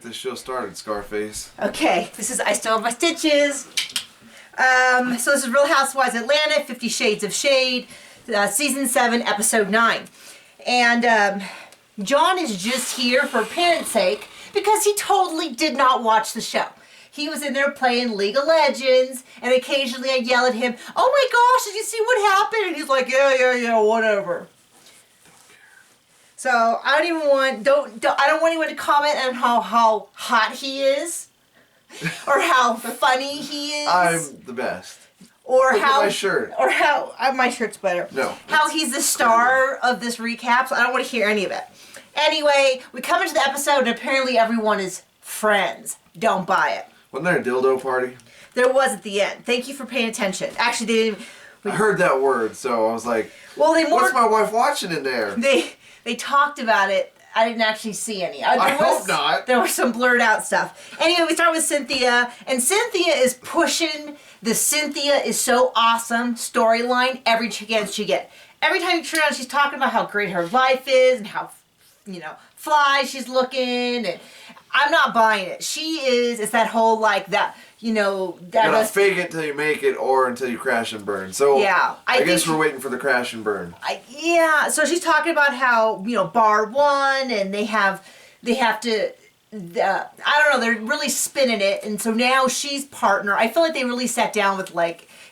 get this show started, Scarface. Okay, I still have my stitches. So this is Real Housewives Atlanta, 50 Shades of Shade, Season 7, Episode 9. And John is just here for parents' sake because he totally did not watch the show. He was in there playing League of Legends, and occasionally I yell at him, "Oh my gosh, did you see what happened?" And he's like, yeah, whatever. So I don't even want, I don't want anyone to comment on how hot he is, or how funny he is. I'm the best. Or Look how at my shirt. Or how my shirt's better. No. How he's the star of this recap, so I don't want to hear any of it. Anyway, we come into the episode and apparently everyone is friends. Don't buy it. Wasn't there a dildo party? There was at the end. Thank you for paying attention. Actually, they didn't. I heard that word, so I was like, well, what's my wife watching in there? They talked about it. I didn't actually see any. I hope not. There was some blurred out stuff. Anyway, we start with Cynthia, and Cynthia is pushing the Cynthia is so awesome storyline every chance she gets. Every time you turn around, she's talking about how great her life is and how, fly she's looking, and I'm not buying it. It's that whole that, you gotta fake it till you make it or until you crash and burn. So yeah, I guess we're waiting for the crash and burn. So she's talking about how, bar one, and they have to, I don't know, they're really spinning it, and so now she's partner. I feel like they really sat down with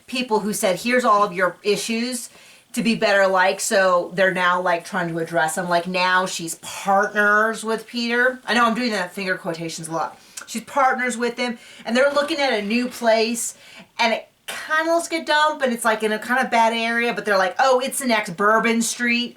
people who said, here's all of your issues to be better so they're now trying to address them. Now she's partners with Peter. I know I'm doing that finger quotations a lot. She's partners with him, and they're looking at a new place, and it kind of looks like a dump, and it's in a kind of bad area, but they're like, oh, it's the next Bourbon Street.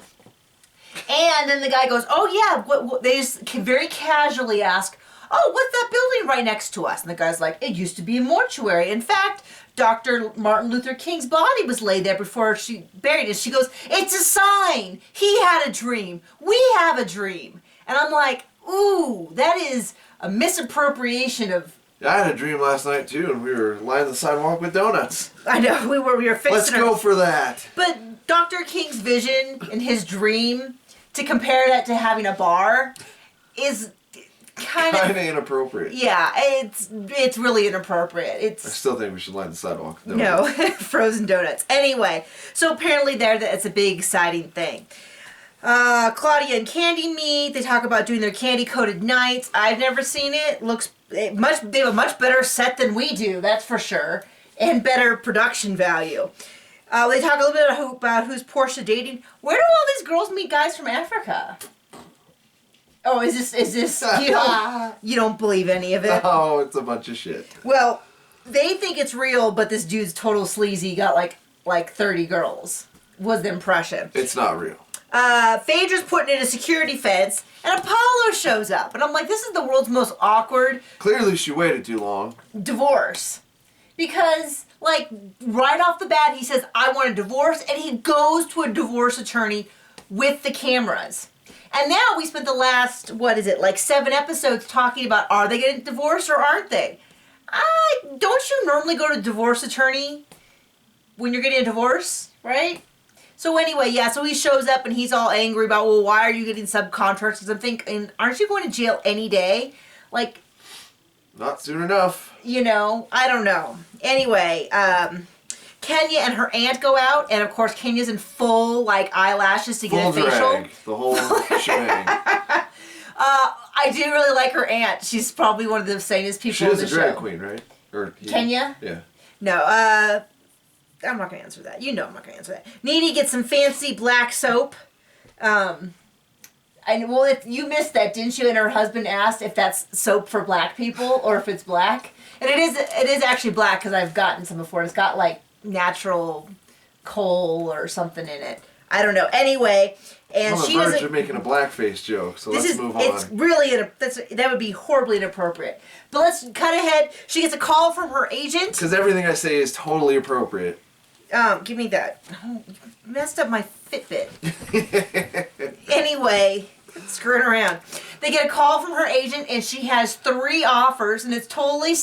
And then the guy goes, oh yeah, what they just very casually ask, oh, what's that building right next to us? And the guy's like, it used to be a mortuary. In fact, Dr. Martin Luther King's body was laid there before she buried it. She goes, it's a sign. He had a dream. We have a dream. And I'm like, ooh, that is a misappropriation of... I had a dream last night too, and we were lining the sidewalk with donuts. I know, we were fixing Let's go for that. But Dr. King's vision and his dream, to compare that to having a bar, is kind of inappropriate. Yeah, it's really inappropriate. I still think we should line the sidewalk. No, frozen donuts. Anyway, so apparently it's a big exciting thing. Claudia and Candy meet. They talk about doing their candy-coated nights. I've never seen it. They have a much better set than we do, that's for sure, and better production value. They talk a little bit about who's Portia dating. Where do all these girls meet guys from Africa? Oh, is this you don't believe any of it? Oh, it's a bunch of shit. Well, they think it's real, but this dude's total sleazy. Got like 30 girls. Was the impression. It's not real. Phaedra's putting in a security fence, and Apollo shows up, and I'm like, this is the world's most awkward. Clearly, she waited too long. Divorce, because right off the bat, he says, I want a divorce, and he goes to a divorce attorney with the cameras. And now we spent the last, 7 episodes talking about, are they getting divorced or aren't they? Don't you normally go to a divorce attorney when you're getting a divorce, right? So anyway, so he shows up and he's all angry about, well, why are you getting subcontractors? I'm thinking, aren't you going to jail any day? Not soon enough. I don't know. Anyway, Kenya and her aunt go out, and of course Kenya's in full eyelashes to get a facial. The whole shebang. I do really like her aunt. She's probably one of the sanest people in the show. She is a drag queen, right? Kenya? Yeah. No, I'm not going to answer that. I'm not going to answer that. Needy gets some fancy black soap. If you missed that, didn't you? And her husband asked if that's soap for black people or if it's black. And it is actually black because I've gotten some before. It's got natural coal or something in it. I don't know. Anyway, and she doesn't. You're making a blackface joke, so let's move on. It's really that would be horribly inappropriate. But let's cut ahead. She gets a call from her agent. Because everything I say is totally appropriate. Give me that. Oh, you messed up my Fitbit. Anyway, screwing around. They get a call from her agent, and she has 3 offers, and it's totally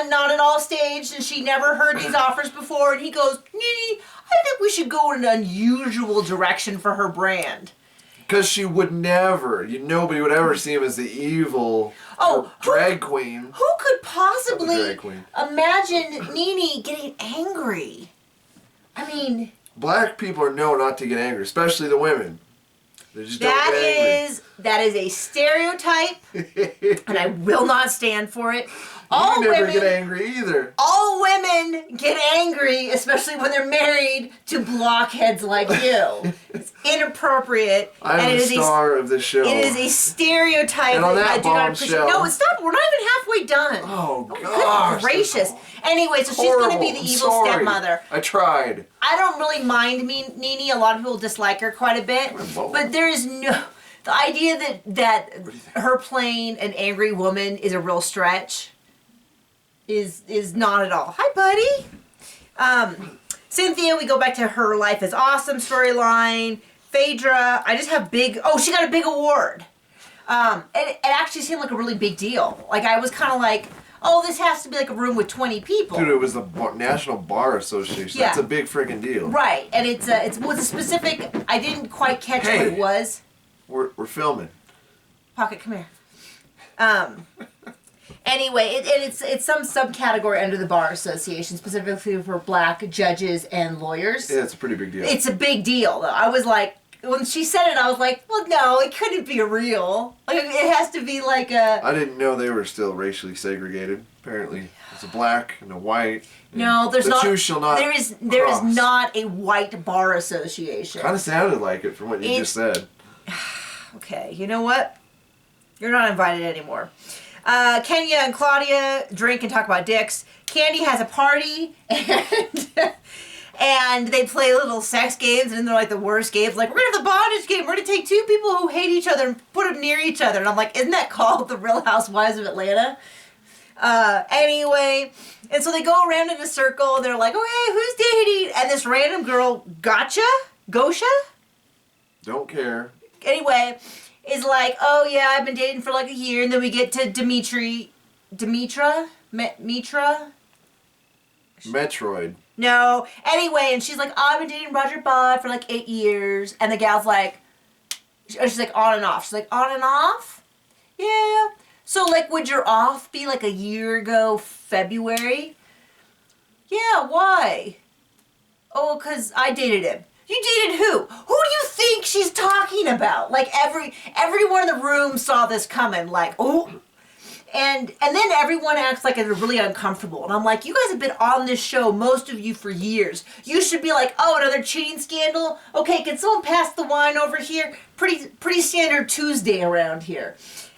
not at all staged, and she never heard these offers before. And he goes, I think we should go in an unusual direction for her brand. Because she would never, nobody would ever see him as the evil Oh, drag queen. Who could Not the possibly drag queen. imagine Nene getting angry? I mean, Black people are known not to get angry, especially the women. They just don't get angry. that is a stereotype, and I will not stand for it. You never get angry either. All women get angry, especially when they're married to blockheads like you. It's inappropriate. I'm the star of this show. It is a stereotype and on that I do not appreciate. No, stop. We're not even halfway done. Oh, gosh. Good gracious. Anyway, so she's going to be the evil stepmother. I tried. I don't really mind Nene. A lot of people dislike her quite a bit. But there is no... The idea that her playing an angry woman is a real stretch is not at all. Hi, buddy. Cynthia, we go back to her life is awesome storyline. Phaedra, I just have big... Oh, she got a big award. And it actually seemed like a really big deal. Like, I was kind of like... Oh, this has to be like a room with 20 people. Dude, it was the National Bar Association. Yeah. That's a big freaking deal. Right, and it was a specific... I didn't quite catch what it was. We're filming. Pocket, come here. Anyway, it's some subcategory under the Bar Association, specifically for black judges and lawyers. Yeah, it's a pretty big deal. It's a big deal, though. I was like... When she said it, I was like, well, no, it couldn't be real. Like, it has to be like a... I didn't know they were still racially segregated. Apparently, it's a black and a white. No, there's not... The two shall not There is not a white bar association. Kind of sounded like it from what you just said. Okay, you know what? You're not invited anymore. Kenya and Claudia drink and talk about dicks. Candy has a party, and they play little sex games, and they're like the worst games. Like, we're going to have the bondage game. We're going to take two people who hate each other and put them near each other. And I'm like, isn't that called the Real Housewives of Atlanta? Anyway, and so they go around in a circle, and they're like, oh, hey, who's dating? And this random girl, Gosha? Don't care. Anyway, is like, oh, yeah, I've been dating for like a year. And then we get to Mitra? Metroid. No. Anyway, and she's like, oh, I've been dating Roger Bud for like 8 years. And the gal's like, she's like, on and off. She's like, on and off? Yeah. So, like, would your off be like a year ago, February? Yeah, why? Oh, because I dated him. You dated who? Who do you think she's talking about? Like, everyone in the room saw this coming. Like, oh... And then everyone acts like they're really uncomfortable. And I'm like, you guys have been on this show, most of you, for years. You should be like, oh, another cheating scandal? Okay, can someone pass the wine over here? Pretty standard Tuesday around here.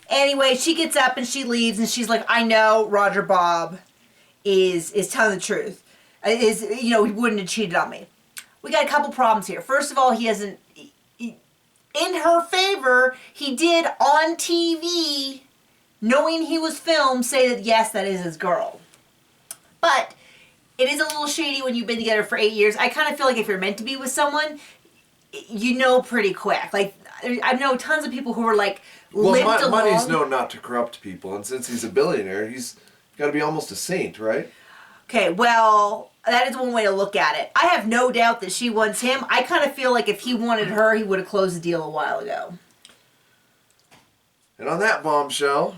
Anyway, she gets up and she leaves and she's like, I know Roger Bob is telling the truth. He wouldn't have cheated on me. We got a couple problems here. First of all, in her favor, he did on TV... knowing he was filmed, say that, yes, that is his girl. But it is a little shady when you've been together for 8 years. I kind of feel like if you're meant to be with someone, you know pretty quick. Like, I know tons of people who are, like, lived along. Money's known not to corrupt people. And since he's a billionaire, he's got to be almost a saint, right? Okay, well, that is one way to look at it. I have no doubt that she wants him. I kind of feel like if he wanted her, he would have closed the deal a while ago. And on that bombshell...